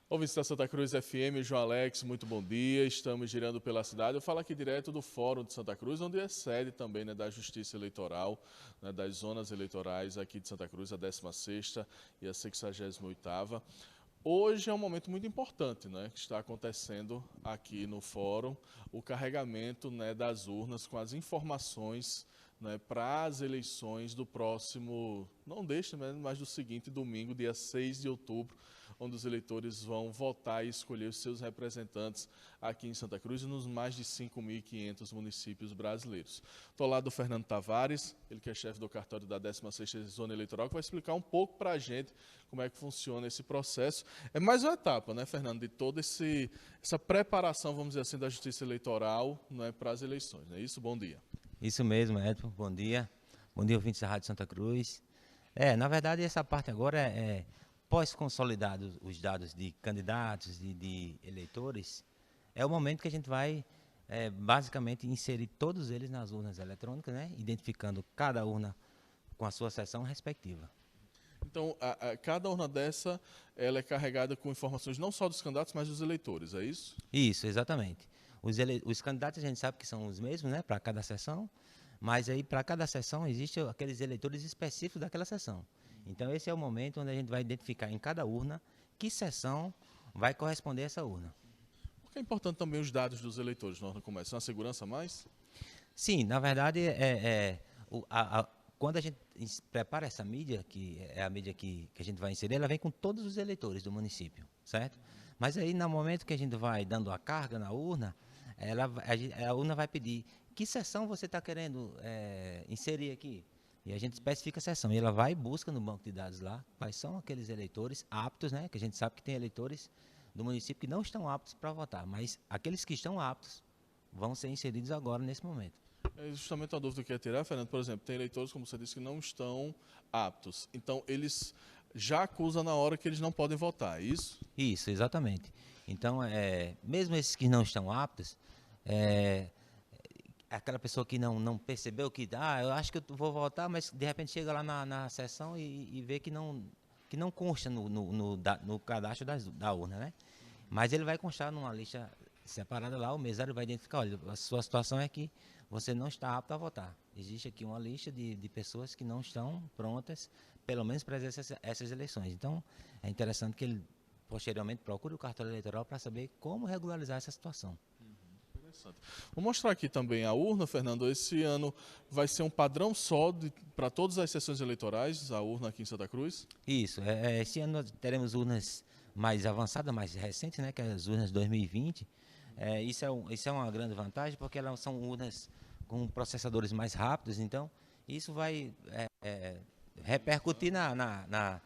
Ouvintes da Santa Cruz FM, João Alex, muito bom dia. Estamos girando pela cidade. Eu falo aqui direto do Fórum de Santa Cruz, onde é sede também, da Justiça Eleitoral, das zonas eleitorais aqui de Santa Cruz, a 16ª e a 68ª. Hoje é um momento muito importante, que está acontecendo aqui no Fórum, o carregamento, das urnas com as informações, para as eleições do próximo, não deste, mas do seguinte domingo, dia 6 de outubro, onde os eleitores vão votar e escolher os seus representantes aqui em Santa Cruz e nos mais de 5.500 municípios brasileiros. Estou ao lado do Fernando Tavares, ele que é chefe do cartório da 16ª Zona Eleitoral, que vai explicar um pouco para a gente como é que funciona esse processo. É mais uma etapa, Fernando, de toda essa preparação, vamos dizer assim, da Justiça Eleitoral, para as eleições. Não é isso? Bom dia. Isso mesmo, Edson. Bom dia. Bom dia, ouvintes da Rádio Santa Cruz. Na verdade, essa parte agora é pós-consolidados os dados de candidatos e de eleitores, é o momento que a gente vai basicamente inserir todos eles nas urnas eletrônicas, identificando cada urna com a sua seção respectiva. Então, cada urna dessa ela é carregada com informações não só dos candidatos, mas dos eleitores, é isso? Isso, exatamente. Os candidatos a gente sabe que são os mesmos, para cada seção, mas aí para cada seção existem aqueles eleitores específicos daquela seção. Então esse é o momento onde a gente vai identificar em cada urna que seção vai corresponder a essa urna. Porque é importante também os dados dos eleitores na urna começa. É uma segurança a mais? Sim, na verdade, quando a gente prepara essa mídia, que é a mídia que a gente vai inserir, ela vem com todos os eleitores do município, certo? Mas aí, no momento que a gente vai dando a carga na urna, a urna vai pedir que seção você está querendo inserir aqui. E a gente especifica a seção. E ela vai e busca no banco de dados lá quais são aqueles eleitores aptos, que a gente sabe que tem eleitores do município que não estão aptos para votar. Mas aqueles que estão aptos vão ser inseridos agora, nesse momento. É justamente uma dúvida que eu ia tirar, Fernando. Por exemplo, tem eleitores, como você disse, que não estão aptos. Então, eles já acusam na hora que eles não podem votar, é isso? Isso, exatamente. Então, mesmo esses que não estão aptos, aquela pessoa que não percebeu que, eu acho que eu vou votar, mas de repente chega lá na sessão e vê que não consta no cadastro da urna, Mas ele vai constar numa lista separada lá, o mesário vai identificar, olha, a sua situação é que você não está apto a votar. Existe aqui uma lista de pessoas que não estão prontas, pelo menos para exercer essas eleições. Então, é interessante que ele, posteriormente, procure o cartório eleitoral para saber como regularizar essa situação. Interessante. Vou mostrar aqui também a urna, Fernando. Esse ano vai ser um padrão só para todas as sessões eleitorais, a urna aqui em Santa Cruz? Isso. Esse ano nós teremos urnas mais avançadas, mais recentes, que é as urnas 2020. Isso é uma grande vantagem, porque elas são urnas com processadores mais rápidos, então isso vai repercutir na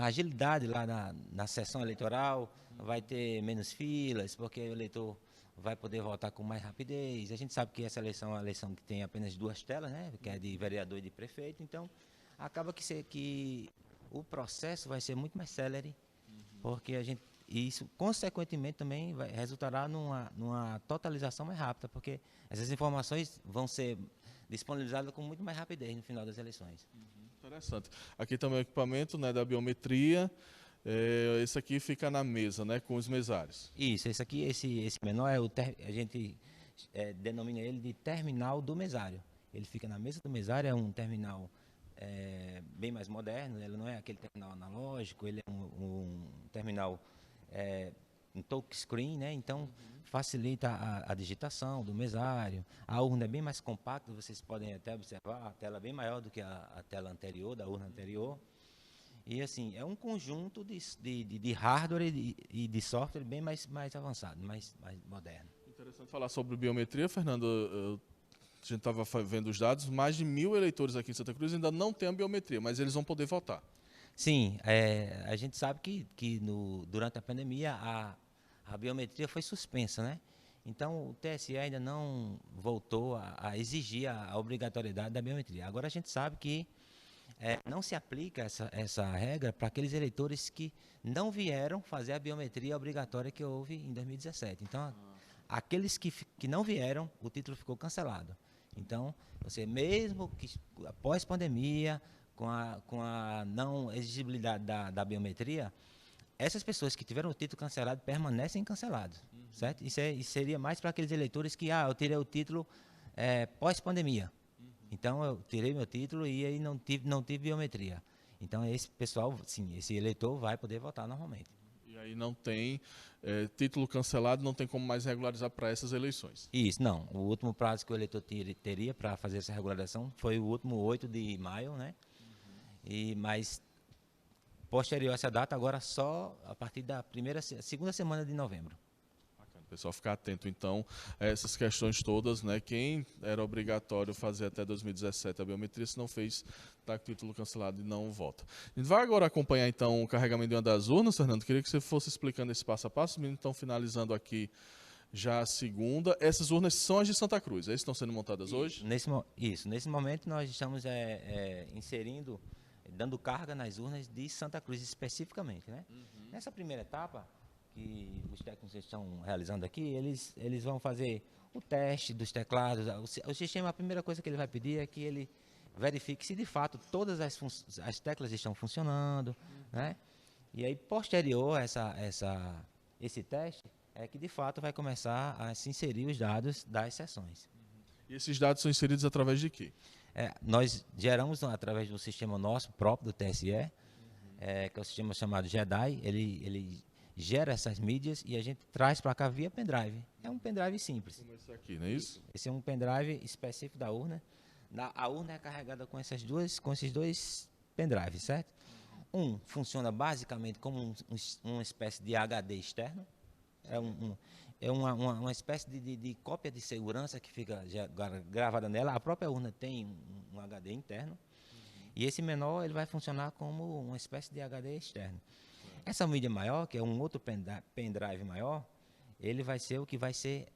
agilidade lá na sessão eleitoral, vai ter menos filas, porque o eleitor vai poder votar com mais rapidez. A gente sabe que essa eleição é uma eleição que tem apenas duas telas, que é de vereador e de prefeito, então acaba que o processo vai ser muito mais célere, porque isso, consequentemente, também resultará numa totalização mais rápida, porque essas informações vão ser disponibilizadas com muito mais rapidez no final das eleições. Interessante. Aqui também o equipamento da biometria. Esse aqui fica na mesa, com os mesários. Isso, esse menor, a gente denomina ele de terminal do mesário. Ele fica na mesa do mesário, é um terminal bem mais moderno, ele não é aquele terminal analógico, ele é um terminal um touchscreen, então facilita a digitação do mesário. A urna é bem mais compacta, vocês podem até observar, a tela é bem maior do que a tela anterior, da urna anterior. E assim, é um conjunto de hardware e de software bem mais avançado, mais moderno. Interessante falar sobre biometria, Fernando. A gente estava vendo os dados, mais de 1.000 eleitores aqui em Santa Cruz ainda não têm a biometria, mas eles vão poder votar. Sim, a gente sabe que durante a pandemia a biometria foi suspensa, Então o TSE ainda não voltou a exigir a obrigatoriedade da biometria. Agora a gente sabe que não se aplica essa regra para aqueles eleitores que não vieram fazer a biometria obrigatória que houve em 2017. Então, aqueles que não vieram, o título ficou cancelado. Então, você mesmo que após pandemia, com a não exigibilidade da biometria, essas pessoas que tiveram o título cancelado permanecem cancelados, certo? Isso seria mais para aqueles eleitores que, eu tirei o título pós-pandemia. Então, eu tirei meu título e aí não tive biometria. Então, esse pessoal, sim, esse eleitor vai poder votar normalmente. E aí não tem título cancelado, não tem como mais regularizar para essas eleições. Isso, não. O último prazo que o eleitor teria para fazer essa regularização foi o último 8 de maio, né? Mas posterior a essa data, agora só a partir da segunda semana de novembro. Bacana. Pessoal, ficar atento então a essas questões todas, né? Quem era obrigatório fazer até 2017 a biometria, se não fez, está com o título cancelado e não vota. A gente vai agora acompanhar então o carregamento de uma das urnas, Fernando. Queria que você fosse explicando esse passo a passo. Os meninos estão finalizando aqui já a segunda. Essas urnas são as de Santa Cruz, é isso que estão sendo montadas hoje? Nesse momento nós estamos inserindo, dando carga nas urnas de Santa Cruz especificamente, né? Nessa primeira etapa que os técnicos estão realizando aqui, eles vão fazer o teste dos teclados. O sistema, a primeira coisa que ele vai pedir é que ele verifique se de fato todas as teclas estão funcionando, né? E aí, posterior a esse teste, é que de fato vai começar a se inserir os dados das sessões. E esses dados são inseridos através de quê? Nós geramos através do sistema nosso próprio do TSE, que é o sistema chamado JEDI. Ele gera essas mídias e a gente traz para cá via pendrive. É um pendrive simples. Como esse aqui, não é isso? Esse é um pendrive específico da urna. A urna é carregada com esses dois pendrives, certo? Um funciona basicamente como uma espécie de HD externo. É uma espécie de cópia de segurança que fica gravada nela. A própria urna tem um HD interno. E esse menor ele vai funcionar como uma espécie de HD externo. Essa mídia maior, que é um outro pendrive maior, ele vai ser o que vai ser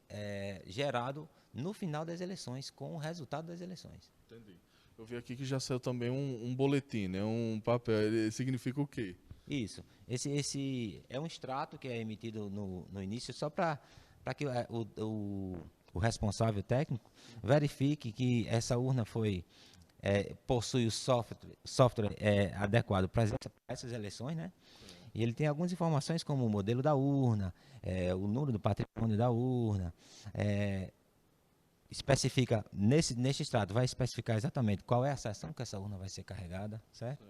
gerado no final das eleições, com o resultado das eleições. Entendi. Eu vi aqui que já saiu também um boletim, né? Um papel. Ele significa o quê? Isso. Esse é um extrato que é emitido no início, só para que o responsável técnico verifique que essa urna possui o software adequado para essas eleições, né? E ele tem algumas informações como o modelo da urna, o número do patrimônio da urna, especifica, nesse extrato, vai especificar exatamente qual é a seção que essa urna vai ser carregada, certo?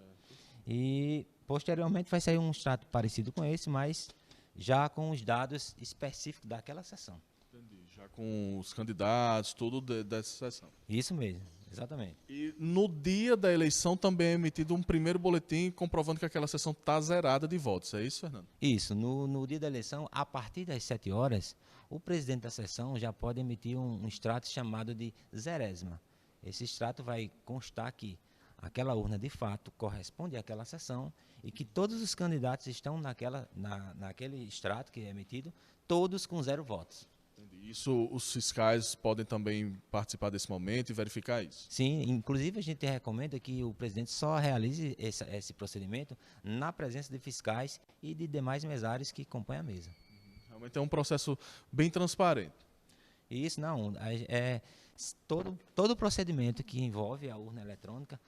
E, posteriormente, vai sair um extrato parecido com esse, mas já com os dados específicos daquela seção. Entendi. Já com os candidatos, tudo dessa sessão. Isso mesmo, exatamente. E no dia da eleição também é emitido um primeiro boletim comprovando que aquela sessão está zerada de votos. É isso, Fernando? Isso. No dia da eleição, a partir das 7 horas, o presidente da sessão já pode emitir um extrato chamado de zerésima. Esse extrato vai constar que aquela urna, de fato, corresponde àquela sessão e que todos os candidatos estão naquele extrato que é emitido, todos com 0 votos. Entendi. Isso, os fiscais podem também participar desse momento e verificar isso? Sim, inclusive a gente recomenda que o presidente só realize esse procedimento na presença de fiscais e de demais mesários que compõem a mesa. Realmente é um processo bem transparente. Isso, não. Todo procedimento que envolve a urna eletrônica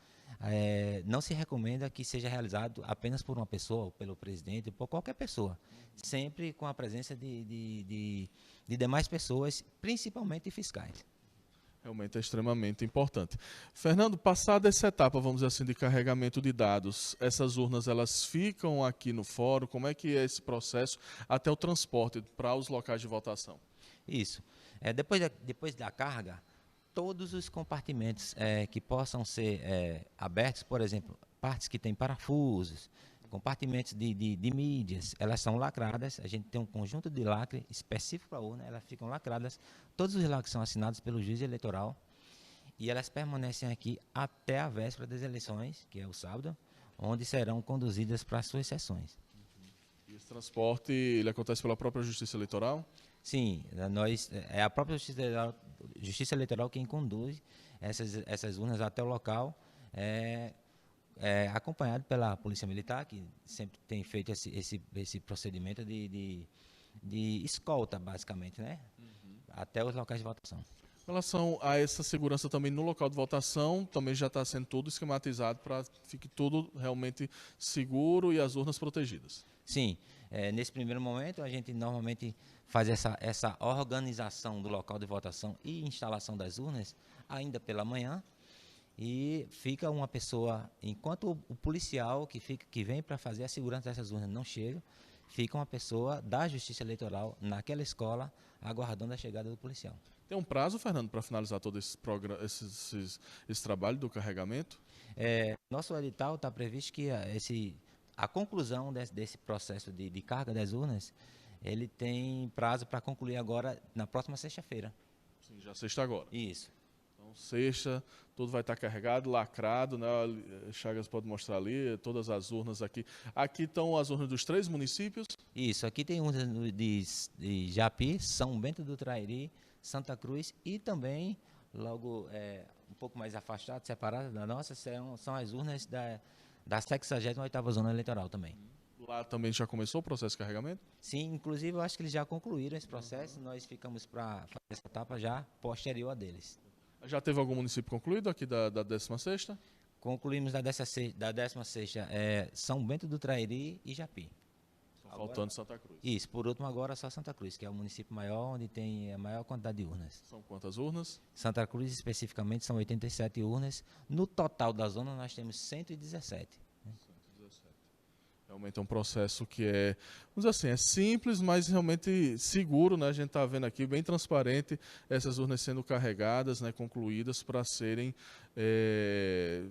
não se recomenda que seja realizado apenas por uma pessoa, ou pelo presidente, por qualquer pessoa. Sempre com a presença de demais pessoas, principalmente fiscais. Realmente é extremamente importante. Fernando, passada essa etapa, vamos dizer assim, de carregamento de dados, essas urnas elas ficam aqui no fórum? Como é que é esse processo até o transporte para os locais de votação? Isso. Depois da carga, todos os compartimentos que possam ser abertos, por exemplo, partes que têm parafusos, compartimentos de mídias, elas são lacradas. A gente tem um conjunto de lacre específico para a urna, elas ficam lacradas. Todos os lacres são assinados pelo juiz eleitoral e elas permanecem aqui até a véspera das eleições, que é o sábado, onde serão conduzidas para as suas sessões. E esse transporte ele acontece pela própria Justiça Eleitoral? Sim, é a própria Justiça Eleitoral quem conduz essas urnas até o local, acompanhado pela Polícia Militar, que sempre tem feito esse procedimento de escolta, basicamente, né? Até os locais de votação. Em relação a essa segurança também no local de votação, também já está sendo tudo esquematizado para que fique tudo realmente seguro e as urnas protegidas. Sim, nesse primeiro momento a gente normalmente faz essa organização do local de votação e instalação das urnas ainda pela manhã e fica uma pessoa, enquanto o policial que vem para fazer a segurança dessas urnas não chega, fica uma pessoa da Justiça Eleitoral naquela escola aguardando a chegada do policial. Tem um prazo, Fernando, para finalizar todo esse trabalho do carregamento? Nosso edital está previsto que a conclusão desse processo de carga das urnas, ele tem prazo para concluir agora na próxima sexta-feira. Sim, já sexta agora. Isso. Então, sexta, tudo vai estar carregado, lacrado, né? Chagas pode mostrar ali, todas as urnas aqui. Aqui estão as urnas dos 3 municípios. Isso, aqui tem urnas de Japi, São Bento do Trairi, Santa Cruz e também, logo um pouco mais afastado, separado da nossa, são as urnas da 68ª Zona Eleitoral também. Lá também já começou o processo de carregamento? Sim, inclusive eu acho que eles já concluíram esse processo, nós ficamos para fazer essa etapa já posterior a deles. Já teve algum município concluído aqui da 16ª? Concluímos da 16ª São Bento do Trairi e Japi. Faltando Santa Cruz. Isso, por último agora só Santa Cruz, que é o município maior, onde tem a maior quantidade de urnas. São quantas urnas? Santa Cruz especificamente são 87 urnas, no total da zona nós temos 117. 117. Realmente é um processo que vamos dizer assim, é simples, mas realmente seguro, né? A gente está vendo aqui, bem transparente, essas urnas sendo carregadas, né, concluídas para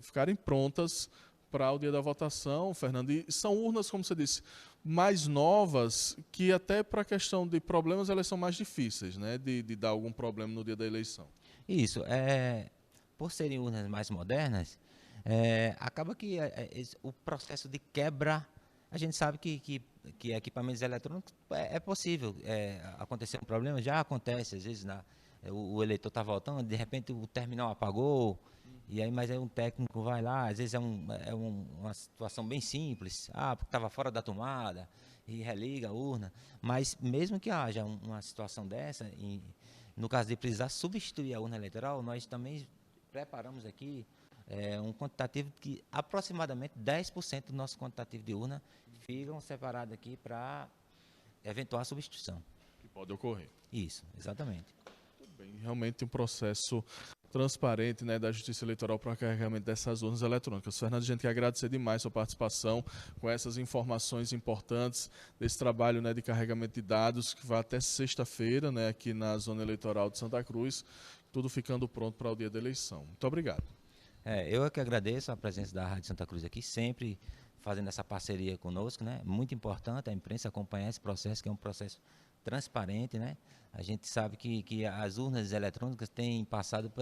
ficarem prontas para o dia da votação, Fernando. E são urnas, como você disse, mais novas, que até para a questão de problemas, elas são mais difíceis, né, de dar algum problema no dia da eleição. Isso, por serem urnas mais modernas, acaba que o processo de quebra, a gente sabe que equipamentos eletrônicos é possível acontecer um problema, já acontece, às vezes o eleitor está voltando, de repente o terminal apagou, mas aí um técnico vai lá, às vezes uma situação bem simples, porque estava fora da tomada, e religa a urna, mas mesmo que haja uma situação dessa, no caso de precisar substituir a urna eleitoral, nós também preparamos aqui um quantitativo que aproximadamente 10% do nosso quantitativo de urna ficam separados aqui para eventual substituição. Que pode ocorrer. Isso, exatamente. Tudo bem, realmente um processo transparente, né, da Justiça Eleitoral para o carregamento dessas urnas eletrônicas. Fernando, a gente quer agradecer demais a sua participação com essas informações importantes desse trabalho, né, de carregamento de dados que vai até sexta-feira, né, aqui na Zona Eleitoral de Santa Cruz, tudo ficando pronto para o dia da eleição. Muito obrigado. Eu é que agradeço a presença da Rádio Santa Cruz aqui, sempre fazendo essa parceria conosco, né? Muito importante a imprensa acompanhar esse processo, que é um processo transparente, né? A gente sabe que as urnas eletrônicas têm passado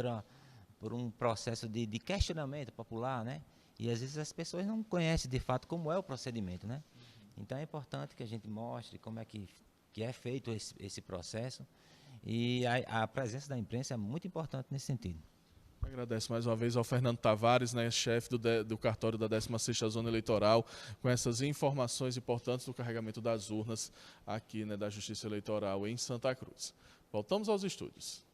por um processo de questionamento popular, né? E às vezes as pessoas não conhecem de fato como é o procedimento, né? Então é importante que a gente mostre como é que é feito esse processo, e a presença da imprensa é muito importante nesse sentido. Agradeço mais uma vez ao Fernando Tavares, né, chefe do cartório da 16ª Zona Eleitoral, com essas informações importantes do carregamento das urnas aqui, né, da Justiça Eleitoral em Santa Cruz. Voltamos aos estúdios.